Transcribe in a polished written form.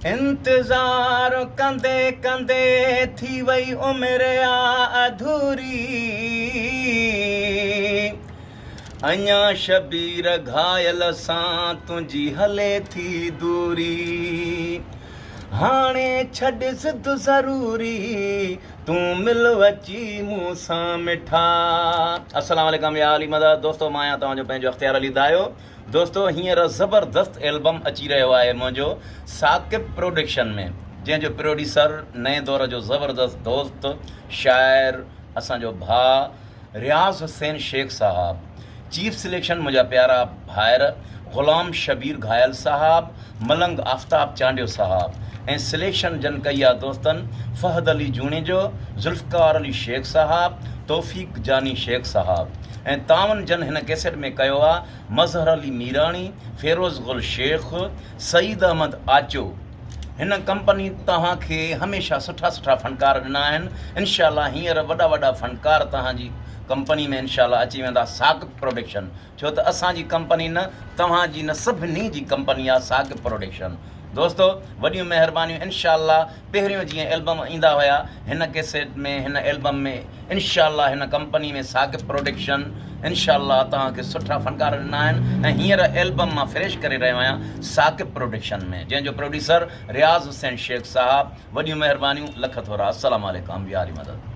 इंतज़ार कंदे कंदे थी वई उमिरि अधूरी, अञा शबीर घायल सां तुंहिंजी हले थी दूरी, हाणे छॾ सिध ज़रूरी तूं मिल अची मूं सां मिठा। अस्सलाम वालेकुम या अली मदद। दोस्तो मां आहियां तव्हांजो पंहिंजो अख़्तियार अली दायो। दोस्तो हींअर ज़बरदस्त एल्बम अची रहियो आहे मुंहिंजो साकिब प्रोडक्शन में, जंहिंजो प्रोड्यूसर नए दौर जो ज़बरदस्त दोस्त शाइर असांजो भाउ रियाज़ हुसैन शेख साहब, चीफ सिलेक्शन मुंहिंजा प्यारा भाइर ग़ुलाम शबीर घायल साहब, मलंग आफ्ताब चांडियो साहब, ऐं सिलेक्शन जन कई आहे दोस्तनि फ़हद अली जूणे जो, ज़ुल्फ़कार अली शेख साहब, तौफ़ीक़ जानी शेख साहब, ऐं तावन जन हिन कैसेट में कयो आहे मज़हर अली मीराणी, फ़िरोज़ गुल शेख, सईद अहमद आचो। हिन कंपनी तव्हांखे हमेशह सुठा सुठा फ़नकार ॾिना आहिनि। इनशाला हींअर वॾा वॾा फ़नकार तव्हांजी कंपनी में इनशाला अची वेंदा, साकिब प्रोडक्शन। छो त असांजी कंपनी न तव्हांजी न सभिनी जी कंपनी आहे साकिब प्रोडक्शन। दोस्तो वॾियूं महिरबानियूं। इनशाला पहिरियों जीअं एल्बम ईंदा हुया हिन कैसेट में, हिन एल्बम में इनशाला हिन कंपनी में साकिब प्रोडक्शन इनशाला तव्हांखे सुठा फ़नकार ॾिना आहिनि। ऐं हींअर एल्बम मां फ्रेश करे रहियो आहियां साकिब प्रोडक्शन में, जंहिंजो प्रोड्यूसर रियाज़ हुसैन शेख साहब। वॾियूं महिरबानियूं, लख थोरा। अस्सलाम वालेकुम या अली मदद।